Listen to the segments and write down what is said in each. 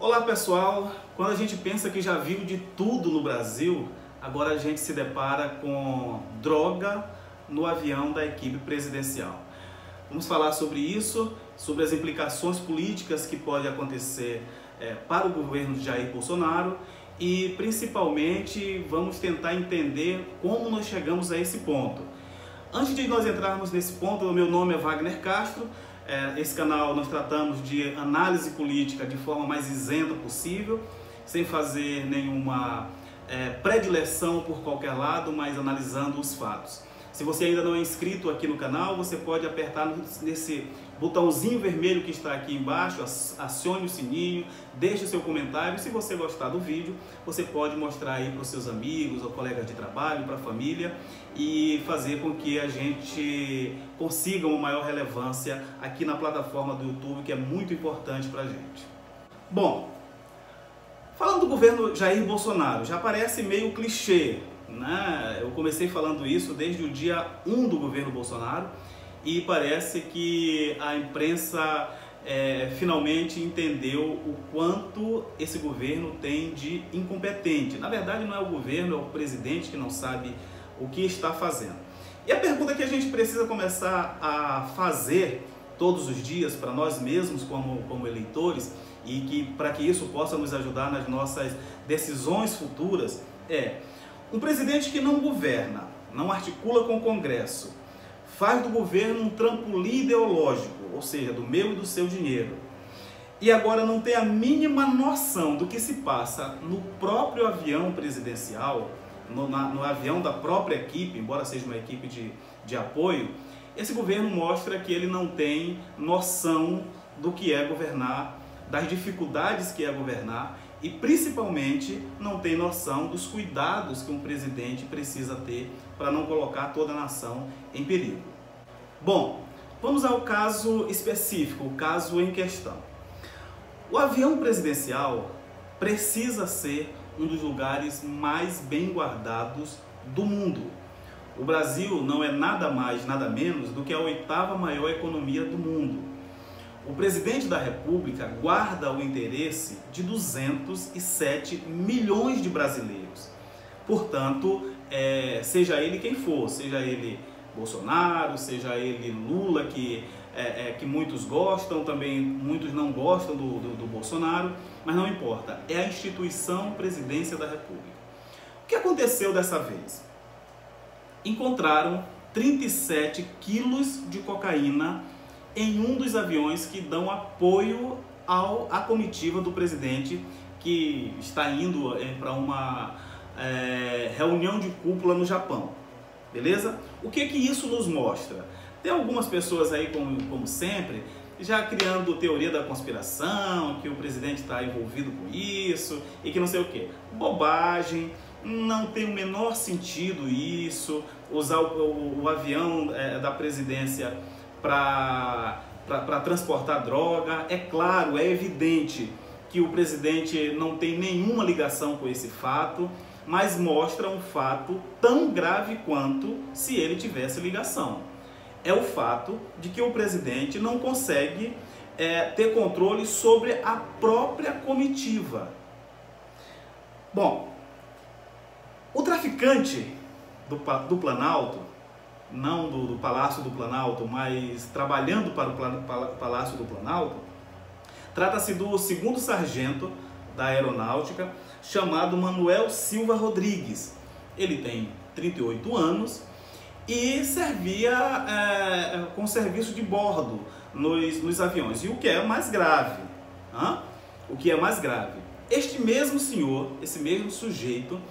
Olá pessoal, quando a gente pensa que já viu de tudo no Brasil, agora a gente se depara com droga no avião da equipe presidencial. Vamos falar sobre isso, sobre as implicações políticas que podem acontecer para o governo de Jair Bolsonaro e principalmente vamos tentar entender como nós chegamos a esse ponto. Antes de nós entrarmos nesse ponto, o meu nome é Wagner Castro. Esse canal nós tratamos de análise política de forma mais isenta possível, sem fazer nenhuma predileção por qualquer lado, mas analisando os fatos. Se você ainda não é inscrito aqui no canal, você pode apertar nesse botãozinho vermelho que está aqui embaixo, acione o sininho, deixe o seu comentário. Se você gostar do vídeo, você pode mostrar aí para os seus amigos ou colegas de trabalho, para a família e fazer com que a gente consiga uma maior relevância aqui na plataforma do YouTube, que é muito importante para a gente. Bom, falando do governo Jair Bolsonaro, já parece meio clichê, né? Eu comecei falando isso desde o dia 1 do governo Bolsonaro e parece que a imprensa finalmente entendeu o quanto esse governo tem de incompetente. Na verdade não é o governo, é o presidente que não sabe o que está fazendo. E a pergunta que a gente precisa começar a fazer todos os dias para nós mesmos como eleitores e que para que isso possa nos ajudar nas nossas decisões futuras é: um presidente que não governa, não articula com o Congresso, faz do governo um trampolim ideológico, ou seja, do meu e do seu dinheiro, e agora não tem a mínima noção do que se passa no próprio avião presidencial, no avião da própria equipe, embora seja uma equipe de apoio, esse governo mostra que ele não tem noção do que é governar, das dificuldades que é governar, e principalmente não tem noção dos cuidados que um presidente precisa ter para não colocar toda a nação em perigo. Bom, vamos ao caso específico, o caso em questão. O avião presidencial precisa ser um dos lugares mais bem guardados do mundo. O Brasil não é nada mais, nada menos do que a 8ª maior economia do mundo. O presidente da República guarda o interesse de 207 milhões de brasileiros. Portanto, seja ele quem for, seja ele Bolsonaro, seja ele Lula, que muitos gostam, também muitos não gostam do Bolsonaro, mas não importa, é a instituição Presidência da República. O que aconteceu dessa vez? Encontraram 37 quilos de cocaína em um dos aviões que dão apoio à comitiva do presidente, que está indo para uma reunião de cúpula no Japão. Beleza? O que isso nos mostra? Tem algumas pessoas aí, como sempre, já criando teoria da conspiração, que o presidente está envolvido com isso e que não sei o que. Bobagem, não tem o menor sentido isso, usar o avião da presidência para transportar droga. É claro, é evidente que o presidente não tem nenhuma ligação com esse fato, mas mostra um fato tão grave quanto se ele tivesse ligação. É o fato de que o presidente não consegue ter controle sobre a própria comitiva. Bom, o traficante do Planalto, não do Palácio do Planalto, mas trabalhando para o Palácio do Planalto, trata-se do 2º sargento da Aeronáutica, chamado Manuel Silva Rodrigues. Ele tem 38 anos e servia com serviço de bordo nos aviões. E o que é mais grave? O que é mais grave? Este mesmo senhor, esse mesmo sujeito,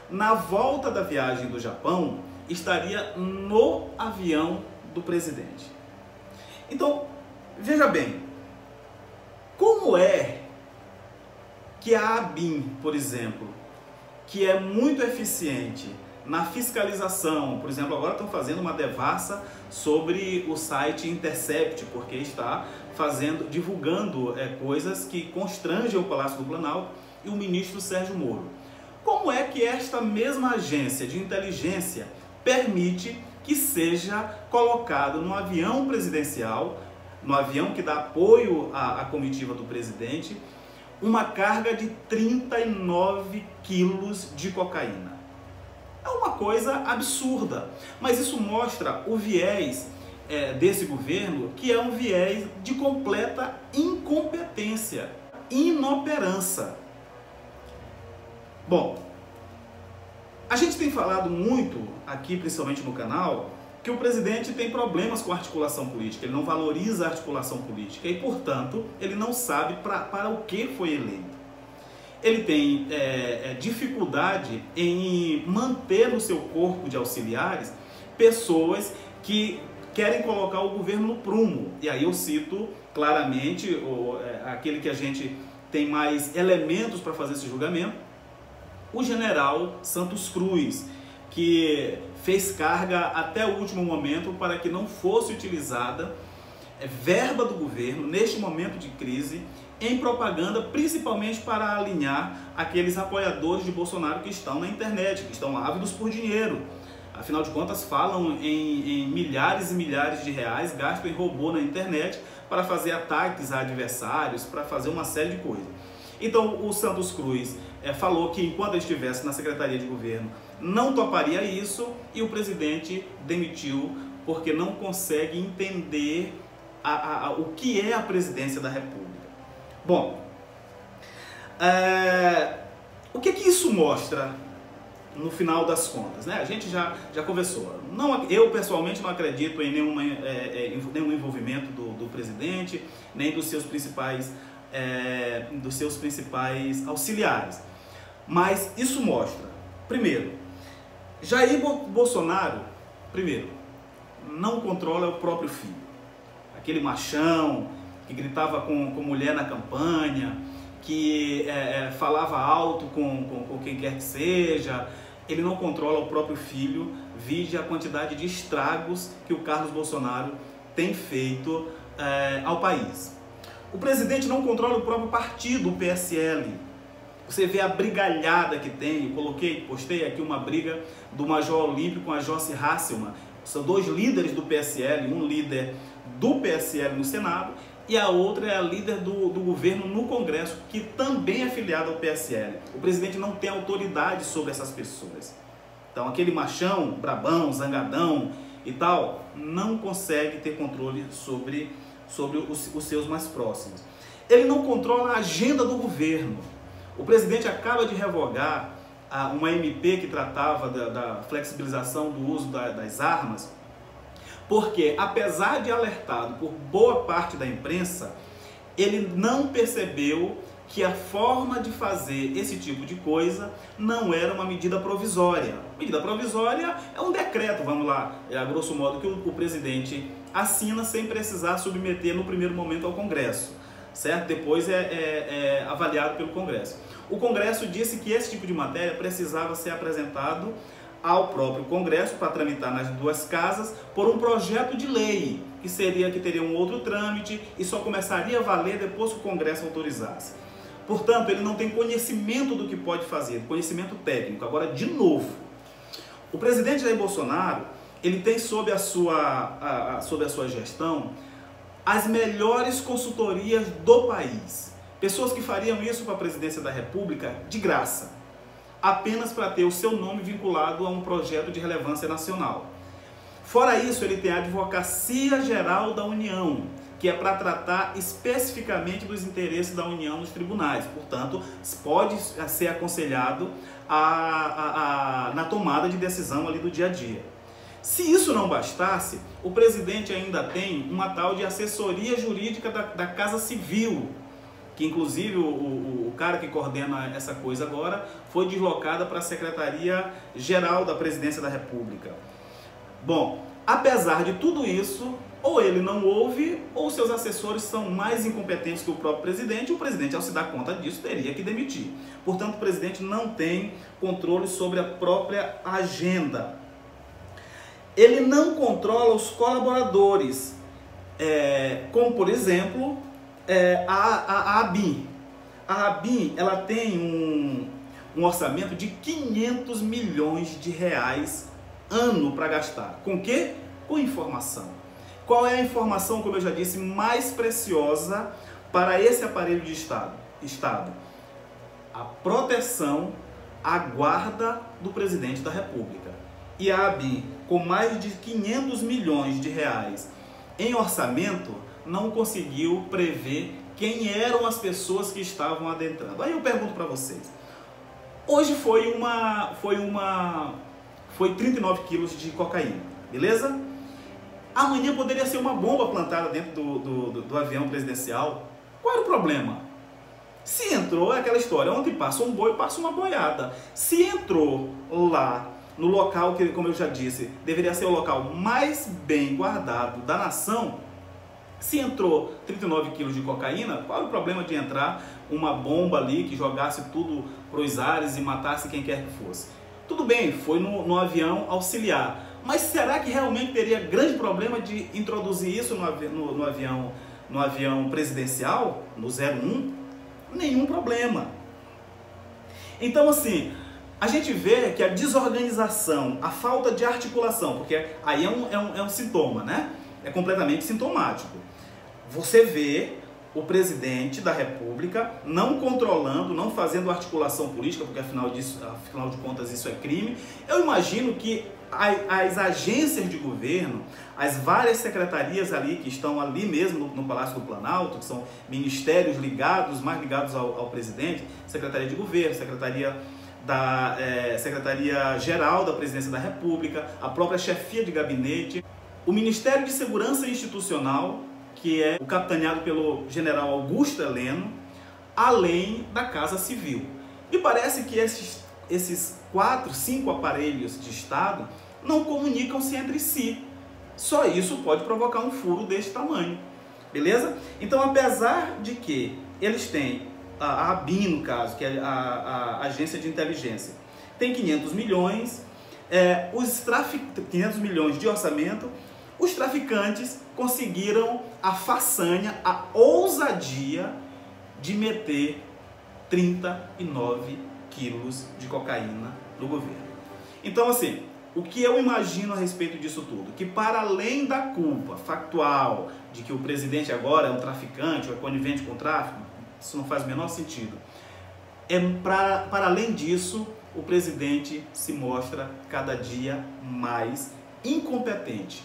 na volta da viagem do Japão, estaria no avião do presidente. Então, veja bem, como é que a ABIN, por exemplo, que é muito eficiente na fiscalização, por exemplo, agora estão fazendo uma devassa sobre o site Intercept, porque está divulgando coisas que constrangem o Palácio do Planalto e o ministro Sérgio Moro. Como é que esta mesma agência de inteligência permite que seja colocado no avião presidencial, no avião que dá apoio à comitiva do presidente, uma carga de 39 quilos de cocaína. É uma coisa absurda, mas isso mostra o viés desse governo, que é um viés de completa incompetência, inoperância. Bom, a gente tem falado muito aqui, principalmente no canal, que o presidente tem problemas com a articulação política, ele não valoriza a articulação política e, portanto, ele não sabe para o que foi eleito. Ele tem dificuldade em manter no seu corpo de auxiliares pessoas que querem colocar o governo no prumo. E aí eu cito claramente aquele que a gente tem mais elementos para fazer esse julgamento, o general Santos Cruz, que fez carga até o último momento para que não fosse utilizada verba do governo neste momento de crise em propaganda, principalmente para alinhar aqueles apoiadores de Bolsonaro que estão na internet, que estão ávidos por dinheiro. Afinal de contas, falam em milhares e milhares de reais gastos em robô na internet para fazer ataques a adversários, para fazer uma série de coisas. Então, o Santos Cruz falou que enquanto ele estivesse na Secretaria de Governo não toparia isso, e o presidente demitiu porque não consegue entender o que é a presidência da República. Bom, o que isso mostra no final das contas, né? A gente já conversou. Eu pessoalmente não acredito em nenhum envolvimento do presidente, nem dos seus principais auxiliares. Mas isso mostra, primeiro, Jair Bolsonaro, não controla o próprio filho. Aquele machão que gritava com mulher na campanha, que falava alto com quem quer que seja, ele não controla o próprio filho, vide a quantidade de estragos que o Carlos Bolsonaro tem feito ao país. O presidente não controla o próprio partido, o PSL. Você vê a brigalhada que tem. Eu postei aqui uma briga do Major Olímpio com a Joyce Hasselmann. São dois líderes do PSL, um líder do PSL no Senado e a outra é a líder do governo no Congresso, que também é filiada ao PSL. O presidente não tem autoridade sobre essas pessoas. Então aquele machão, brabão, zangadão e tal, não consegue ter controle sobre os seus mais próximos. Ele não controla a agenda do governo. O presidente acaba de revogar uma MP que tratava da flexibilização do uso das armas, porque, apesar de alertado por boa parte da imprensa, ele não percebeu que a forma de fazer esse tipo de coisa não era uma medida provisória. Medida provisória é um decreto, vamos lá, a grosso modo, que o presidente assina sem precisar submeter no primeiro momento ao Congresso, certo? Depois é avaliado pelo Congresso. O Congresso disse que esse tipo de matéria precisava ser apresentado ao próprio Congresso para tramitar nas duas casas por um projeto de lei, que teria um outro trâmite e só começaria a valer depois que o Congresso autorizasse. Portanto, ele não tem conhecimento do que pode fazer, conhecimento técnico. Agora, de novo, o presidente Jair Bolsonaro, ele tem sob a sua gestão as melhores consultorias do país. Pessoas que fariam isso para a presidência da República de graça, apenas para ter o seu nome vinculado a um projeto de relevância nacional. Fora isso, ele tem a Advocacia Geral da União, que é para tratar especificamente dos interesses da União nos tribunais. Portanto, pode ser aconselhado na tomada de decisão ali do dia a dia. Se isso não bastasse, o presidente ainda tem uma tal de assessoria jurídica da Casa Civil, que inclusive o cara que coordena essa coisa agora foi deslocada para a Secretaria-Geral da Presidência da República. Bom, apesar de tudo isso, ou ele não ouve, ou seus assessores são mais incompetentes que o próprio presidente, e o presidente, ao se dar conta disso, teria que demitir. Portanto, o presidente não tem controle sobre a própria agenda. Ele não controla os colaboradores, como, por exemplo, a ABIN. A ABIN, ela tem um orçamento de 500 milhões de reais ano para gastar. Com o quê? Com informação. Qual é a informação, como eu já disse, mais preciosa para esse aparelho de Estado? Estado? A proteção, a guarda do presidente da República. E a ABIN, com mais de 500 milhões de reais em orçamento, não conseguiu prever quem eram as pessoas que estavam adentrando. Aí eu pergunto para vocês, hoje foi 39 quilos de cocaína, beleza? Amanhã poderia ser uma bomba plantada dentro do avião presidencial. Qual era o problema? Se entrou, é aquela história, onde passa um boi, passa uma boiada. Se entrou lá, no local que, como eu já disse, deveria ser o local mais bem guardado da nação, se entrou 39 quilos de cocaína, qual é o problema de entrar uma bomba ali que jogasse tudo para os ares e matasse quem quer que fosse? Tudo bem, foi no avião auxiliar, mas será que realmente teria grande problema de introduzir isso no avião presidencial, no 01? Nenhum problema. Então, assim, a gente vê que a desorganização, a falta de articulação, porque aí é um sintoma, né? É completamente sintomático. Você vê o presidente da República não controlando, não fazendo articulação política, porque afinal de contas isso é crime. Eu imagino que as agências de governo, as várias secretarias ali que estão ali mesmo no Palácio do Planalto, que são ministérios mais ligados ao presidente, Secretaria de Governo, Secretaria-Geral da Presidência da República, a própria chefia de gabinete, o Ministério de Segurança Institucional, que é capitaneado pelo general Augusto Heleno, além da Casa Civil. E parece que esses 4, 5 aparelhos de Estado não comunicam-se entre si. Só isso pode provocar um furo deste tamanho, beleza? Então, apesar de que eles têm, a ABIN no caso, que é a agência de inteligência, tem 500 milhões, 500 milhões de orçamento, os traficantes conseguiram a façanha, a ousadia de meter 39 quilos de cocaína no governo. Então, assim, o que eu imagino a respeito disso tudo? Que para além da culpa factual de que o presidente agora é um traficante ou é conivente com o tráfico, isso não faz o menor sentido. Para além disso, o presidente se mostra cada dia mais incompetente.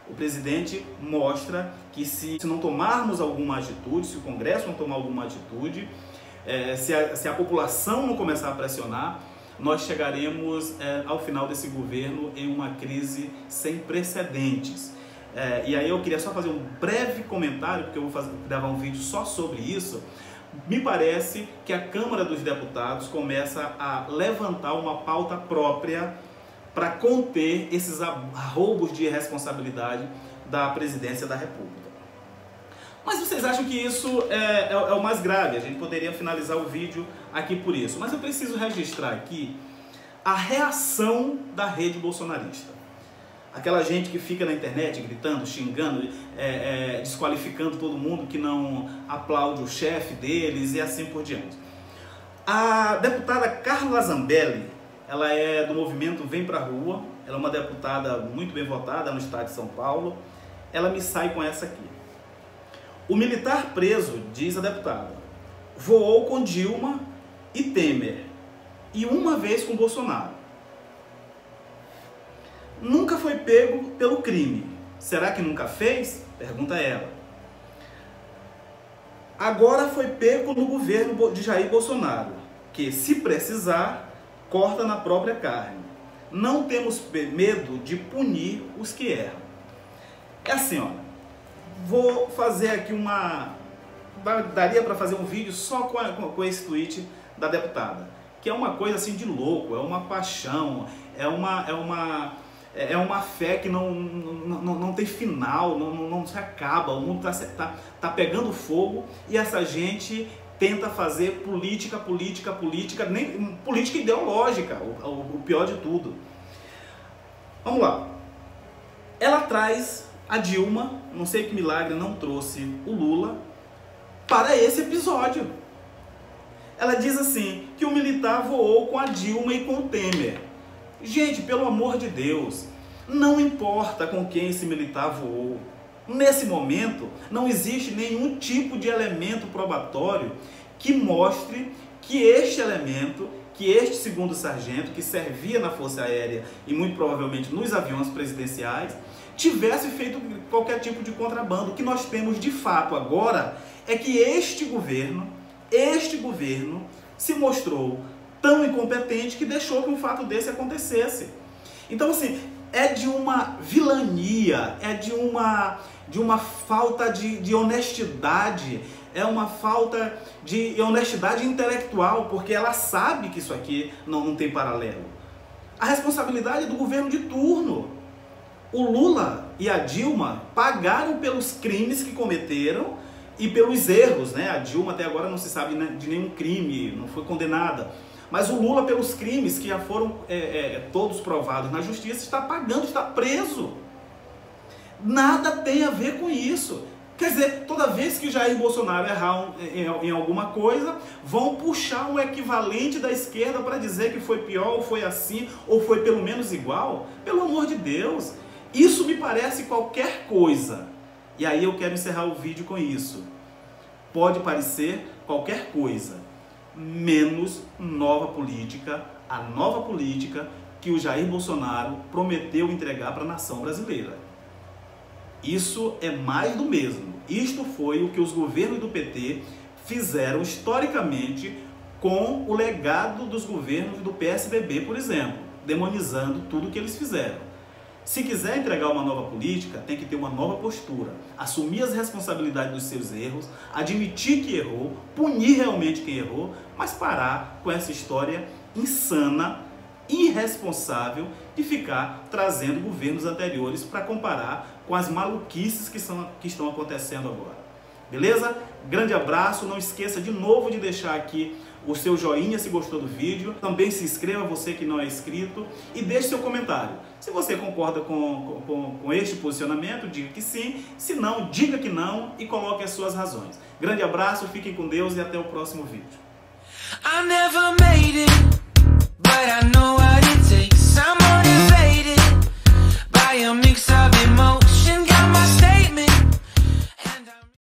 O presidente mostra que se não tomarmos alguma atitude, se o Congresso não tomar alguma atitude, se a população não começar a pressionar, nós chegaremos ao final desse governo em uma crise sem precedentes. E aí eu queria só fazer um breve comentário, porque eu vou gravar um vídeo só sobre isso. Me parece que a Câmara dos Deputados começa a levantar uma pauta própria para conter esses roubos de responsabilidade da presidência da República. Mas vocês acham que isso é o mais grave? A gente poderia finalizar o vídeo aqui por isso. Mas eu preciso registrar aqui a reação da rede bolsonarista. Aquela gente que fica na internet gritando, xingando, desqualificando todo mundo que não aplaude o chefe deles e assim por diante. A deputada Carla Zambelli, ela é do movimento Vem Pra Rua, ela é uma deputada muito bem votada no estado de São Paulo. Ela me sai com essa aqui. O militar preso, diz a deputada, voou com Dilma e Temer e uma vez com Bolsonaro. Nunca foi pego pelo crime. Será que nunca fez? Pergunta ela. Agora foi pego no governo de Jair Bolsonaro, que, se precisar, corta na própria carne. Não temos medo de punir os que erram. É assim, ó. Vou fazer aqui daria para fazer um vídeo só com esse tweet da deputada, que é uma coisa assim de louco, é uma paixão, é uma fé que não tem final, não se acaba, o mundo tá pegando fogo e essa gente tenta fazer política, nem política ideológica, o pior de tudo. Vamos lá. Ela traz a Dilma, não sei que milagre não trouxe o Lula, para esse episódio. Ela diz assim, que o militar voou com a Dilma e com o Temer. Gente, pelo amor de Deus, não importa com quem esse militar voou. Nesse momento, não existe nenhum tipo de elemento probatório que mostre que este elemento, que este segundo sargento, que servia na Força Aérea e muito provavelmente nos aviões presidenciais, tivesse feito qualquer tipo de contrabando. O que nós temos de fato agora é que este governo se mostrou tão incompetente que deixou que um fato desse acontecesse. Então, assim, é de uma vilania, é de uma falta de honestidade, é uma falta de honestidade intelectual, porque ela sabe que isso aqui não tem paralelo. A responsabilidade é do governo de turno. O Lula e a Dilma pagaram pelos crimes que cometeram e pelos erros, né? A Dilma até agora não se sabe de nenhum crime, não foi condenada. Mas o Lula, pelos crimes que já foram todos provados na justiça, está pagando, está preso. Nada tem a ver com isso. Quer dizer, toda vez que Jair Bolsonaro errar em alguma coisa, vão puxar um equivalente da esquerda para dizer que foi pior, ou foi assim, ou foi pelo menos igual. Pelo amor de Deus, isso me parece qualquer coisa. E aí eu quero encerrar o vídeo com isso. Pode parecer qualquer coisa, menos nova política, a nova política que o Jair Bolsonaro prometeu entregar para a nação brasileira. Isso é mais do mesmo. Isto foi o que os governos do PT fizeram historicamente com o legado dos governos do PSDB, por exemplo, demonizando tudo o que eles fizeram. Se quiser entregar uma nova política, tem que ter uma nova postura, assumir as responsabilidades dos seus erros, admitir que errou, punir realmente quem errou, mas parar com essa história insana, irresponsável de ficar trazendo governos anteriores para comparar com as maluquices que estão acontecendo agora. Beleza? Grande abraço, não esqueça de novo de deixar aqui o seu joinha se gostou do vídeo, também se inscreva você que não é inscrito e deixe seu comentário. Se você concorda com este posicionamento, diga que sim, se não, diga que não e coloque as suas razões. Grande abraço, fiquem com Deus e até o próximo vídeo. I never made it, but I know